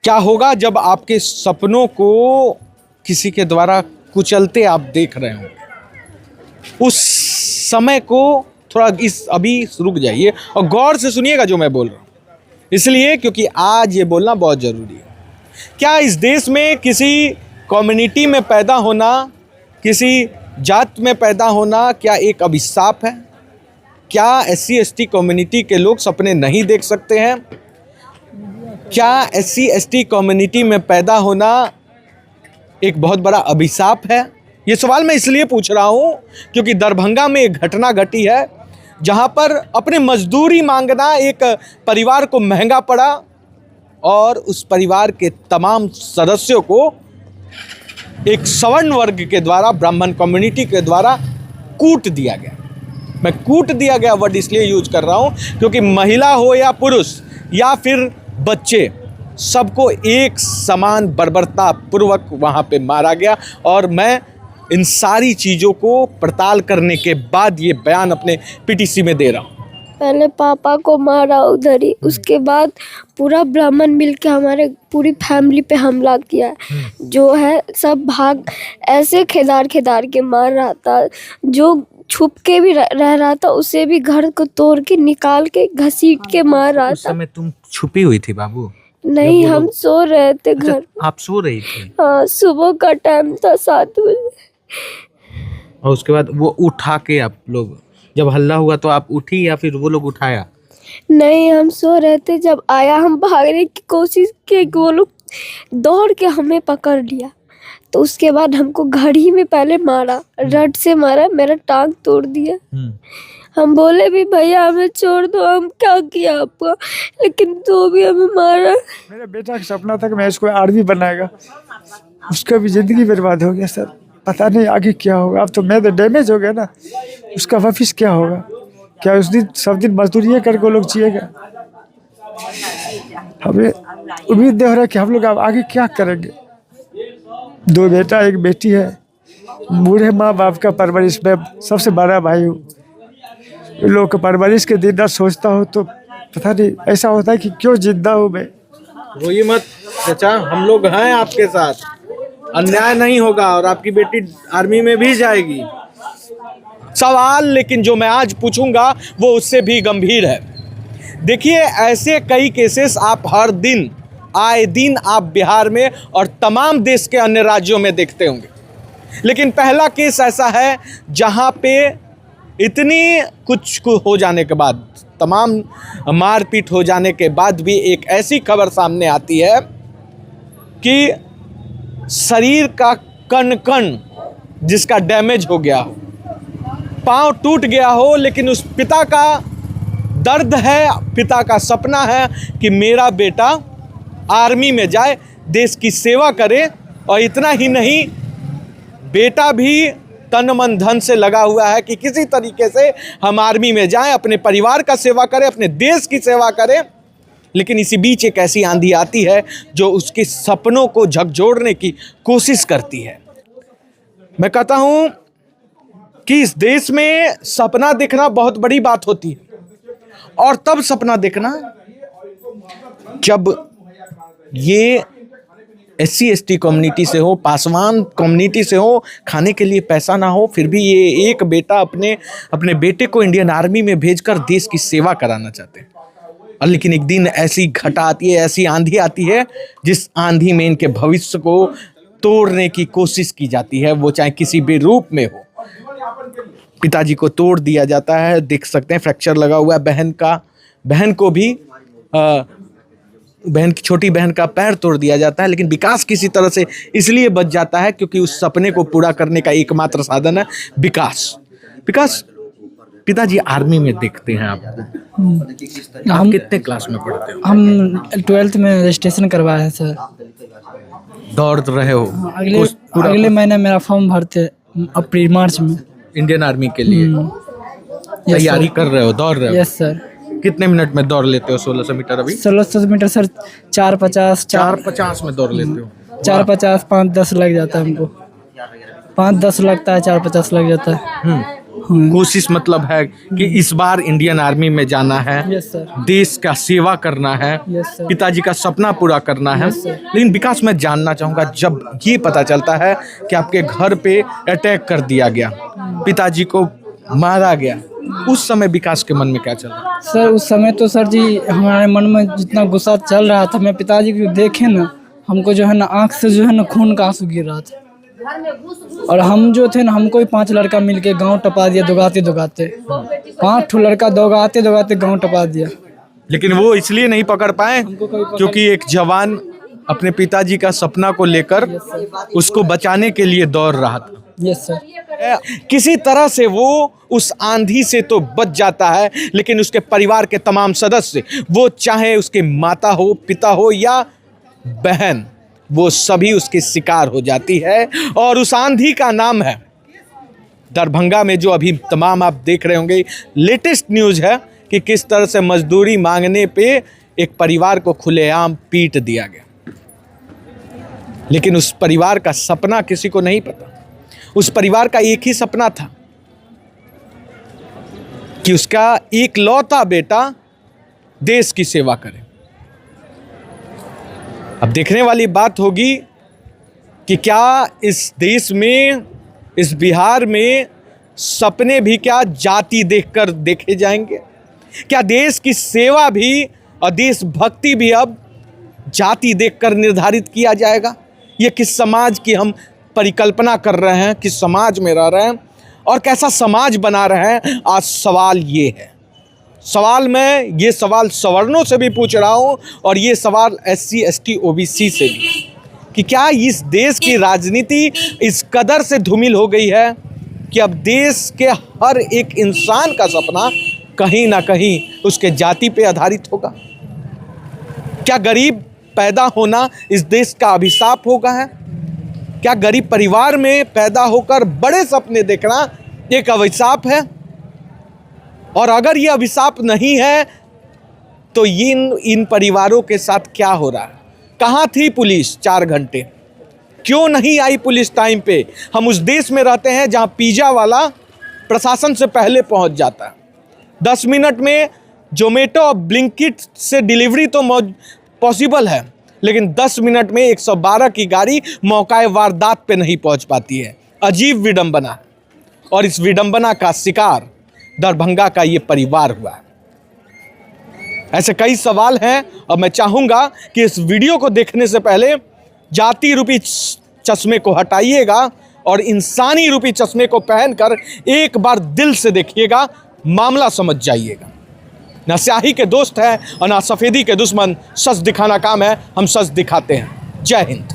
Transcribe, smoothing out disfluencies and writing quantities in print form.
क्या होगा जब आपके सपनों को किसी के द्वारा कुचलते आप देख रहे हो। उस समय को थोड़ा अभी रुक जाइए और गौर से सुनिएगा जो मैं बोल रहा हूँ, इसलिए क्योंकि आज ये बोलना बहुत ज़रूरी है। क्या इस देश में किसी कम्युनिटी में पैदा होना, किसी जात में पैदा होना क्या एक अभिशाप है? क्या SC/ST कम्युनिटी के लोग सपने नहीं देख सकते हैं? क्या SC/ST कम्युनिटी में पैदा होना एक बहुत बड़ा अभिशाप है? ये सवाल मैं इसलिए पूछ रहा हूँ क्योंकि दरभंगा में एक घटना घटी है जहाँ पर अपने मजदूरी मांगना एक परिवार को महंगा पड़ा और उस परिवार के तमाम सदस्यों को एक सवर्ण वर्ग के द्वारा, ब्राह्मण कम्युनिटी के द्वारा कूट दिया गया। मैं कूट दिया गया वर्ड इसलिए यूज कर रहा हूँ क्योंकि महिला हो या पुरुष या फिर बच्चे, सबको एक समान बर्बरता पूर्वक वहाँ पे मारा गया। और मैं इन सारी चीज़ों को पड़ताल करने के बाद ये बयान अपने PTC में दे रहा हूँ। पहले पापा को मारा उधर ही, उसके बाद पूरा ब्राह्मण मिलके हमारे पूरी फैमिली पे हमला किया। जो है सब भाग ऐसे खेदार के मार रहा था, जो छुप के भी रह रहा था उसे भी घर को तोड़ के निकाल के घसीट के मार रहा था। उस समय तुम छुपी हुई थी बाबू? नहीं, हम सो रहे थे घर। आप सो रही थी? हाँ, सुबह का टाइम था 7 बजे। और उसके बाद वो उठा के आप लोग, जब हल्ला हुआ तो आप उठी या फिर वो लोग उठाया? नहीं, हम सो रहे थे। जब आया हम भागने की कोशिश की, वो लोग दौड़ के हमें पकड़ लिया। तो उसके बाद हमको घड़ी में पहले मारा, रड से मारा, मेरा टांग तोड़ दिया। हम बोले भी भैया हमें छोड़ दो, हम क्या किया आपका, लेकिन तो भी हमें मारा। मेरे बेटा का सपना था कि मैं इसको आर्मी बनाएगा, उसका भी जिंदगी बर्बाद हो गया सर। पता नहीं आगे क्या होगा। अब तो मैं तो डैमेज हो गया ना, उसका वापिस क्या होगा? क्या उस दिन सब दिन मजदूरी करके वो लोग जिएगा? हमें उम्मीद नहीं हो रहा है कि हम लोग अब आगे क्या करेंगे। 2 बेटा 1 बेटी है, बूढ़े माँ बाप का परवरिश में सबसे बड़ा भाई हूँ। इन लोगों का परवरिश के दिन रात सोचता हूँ तो पता नहीं ऐसा होता है कि क्यों जिंदा हूँ मैं। रोइए मत चाचा, हम लोग हैं आपके साथ, अन्याय नहीं होगा और आपकी बेटी आर्मी में भी जाएगी। सवाल लेकिन जो मैं आज पूछूंगा वो उससे भी गंभीर है। देखिए, ऐसे कई केसेस आप हर दिन, आए दिन आप बिहार में और तमाम देश के अन्य राज्यों में देखते होंगे, लेकिन पहला केस ऐसा है जहां पे इतनी कुछ हो जाने के बाद, तमाम मारपीट हो जाने के बाद भी एक ऐसी खबर सामने आती है कि शरीर का कण कण जिसका डैमेज हो गया हो, पाँव टूट गया हो, लेकिन उस पिता का दर्द है, पिता का सपना है कि मेरा बेटा आर्मी में जाए, देश की सेवा करे। और इतना ही नहीं, बेटा भी तन मन धन से लगा हुआ है कि किसी तरीके से हम आर्मी में जाएं, अपने परिवार का सेवा करें, अपने देश की सेवा करें। लेकिन इसी बीच एक ऐसी आंधी आती है जो उसके सपनों को झकझोरने की कोशिश करती है। मैं कहता हूं कि इस देश में सपना देखना बहुत बड़ी बात होती है, और तब सपना देखना जब ये SC/ST कम्युनिटी से हो, पासवान कम्युनिटी से हो, खाने के लिए पैसा ना हो, फिर भी ये एक बेटा अपने बेटे को इंडियन आर्मी में भेजकर देश की सेवा कराना चाहते हैं। और लेकिन एक दिन ऐसी घटा आती है, ऐसी आंधी आती है जिस आंधी में इनके भविष्य को तोड़ने की कोशिश की जाती है, वो चाहे किसी भी रूप में हो। पिताजी को तोड़ दिया जाता है, देख सकते हैं फ्रैक्चर लगा हुआ है बहन को भी, बहन की छोटी बहन का पैर तोड़ दिया जाता है। लेकिन विकास किसी तरह से इसलिए बच जाता है क्योंकि उस सपने को पूरा करने का एकमात्र साधन है विकास। पिताजी आर्मी में देखते हैं आपको। आप कितने क्लास में पढ़ते हो? हम 12th में रजिस्ट्रेशन करवाए हैं सर। दौड़ रहे हो? अगले महीने मेरा फॉर्म भरते अप्रैल मार्च में, इंडियन आर्मी के लिए तैयारी कर रहे हो, दौड़ रहे हो? Yes sir. कितने मिनट में दौड़ लेते हो 1600 मीटर? अभी 1600 मीटर सर 4:50 में दौड़ लेते हो? 4:50 5:10 लग जाता है हमको, 5:10 लगता है, 4:50 लग जाता है। कोशिश मतलब है कि इस बार इंडियन आर्मी में जाना है, यस सर। देश का सेवा करना है, यस सर। पिताजी का सपना पूरा करना है। Yes sir. लेकिन विकास, मैं जानना चाहूँगा, जब ये पता चलता है कि आपके घर पे अटैक कर दिया गया, पिताजी को मारा गया, उस समय विकास के मन में क्या चल रहा? सर उस समय तो सर जी हमारे मन में जितना गुस्सा चल रहा था, मैं पिताजी को देखे ना, हमको जो है ना आँख से जो है ना खून का आंसू गिर रहा था। और हम जो थे ना, हमको ही 5 लड़का मिलके गांव टपा दिया, दौगाते 5 ठो लड़का दौगाते गांव टपा दिया। लेकिन वो इसलिए नहीं पकड़ पाए क्योंकि एक जवान अपने पिताजी का सपना को लेकर उसको बचाने के लिए दौड़ रहा था। Yes sir. किसी तरह से वो उस आंधी से तो बच जाता है, लेकिन उसके परिवार के तमाम सदस्य, वो चाहे उसके माता हो, पिता हो या बहन, वो सभी उसके शिकार हो जाती है। और उस आंधी का नाम है दरभंगा में, जो अभी तमाम आप देख रहे होंगे, लेटेस्ट न्यूज़ है कि किस तरह से मजदूरी मांगने पे एक परिवार को खुलेआम पीट दिया गया। लेकिन उस परिवार का सपना किसी को नहीं पता। उस परिवार का एक ही सपना था कि उसका इकलौता बेटा देश की सेवा करे। अब देखने वाली बात होगी कि क्या इस देश में, इस बिहार में सपने भी क्या जाति देखकर देखे जाएंगे? क्या देश की सेवा भी और देशभक्ति भी अब जाति देखकर निर्धारित किया जाएगा? ये किस समाज की हम परिकल्पना कर रहे हैं, किस समाज में रह रहे हैं और कैसा समाज बना रहे हैं, आज सवाल ये है। सवाल मैं ये सवाल सवर्णों से भी पूछ रहा हूँ और ये सवाल SC ST OBC से भी, कि क्या इस देश की राजनीति इस कदर से धूमिल हो गई है कि अब देश के हर एक इंसान का सपना कहीं ना कहीं उसके जाति पे आधारित होगा? क्या गरीब पैदा होना इस देश का अभिशाप होगा है? क्या गरीब परिवार में पैदा होकर बड़े सपने देखना एक अभिशाप है? और अगर ये अभिशाप नहीं है तो इन परिवारों के साथ क्या हो रहा है? कहाँ थी पुलिस 4 घंटे? क्यों नहीं आई पुलिस टाइम पे? हम उस देश में रहते हैं जहाँ पिज़्ज़ा वाला प्रशासन से पहले पहुँच जाता है। 10 मिनट में जोमेटो और ब्लिंकिट से डिलीवरी तो पॉसिबल है, लेकिन 10 मिनट में 112 की गाड़ी मौकाए वारदात पे नहीं पहुँच पाती है। अजीब विडंबना, और इस विडंबना का शिकार दरभंगा का ये परिवार हुआ है। ऐसे कई सवाल हैं और मैं चाहूँगा कि इस वीडियो को देखने से पहले जाति रूपी चश्मे को हटाइएगा और इंसानी रूपी चश्मे को पहनकर एक बार दिल से देखिएगा, मामला समझ जाइएगा। ना स्याही के दोस्त हैं और ना सफ़ेदी के दुश्मन। सच दिखाना काम है, हम सच दिखाते हैं। जय हिंद।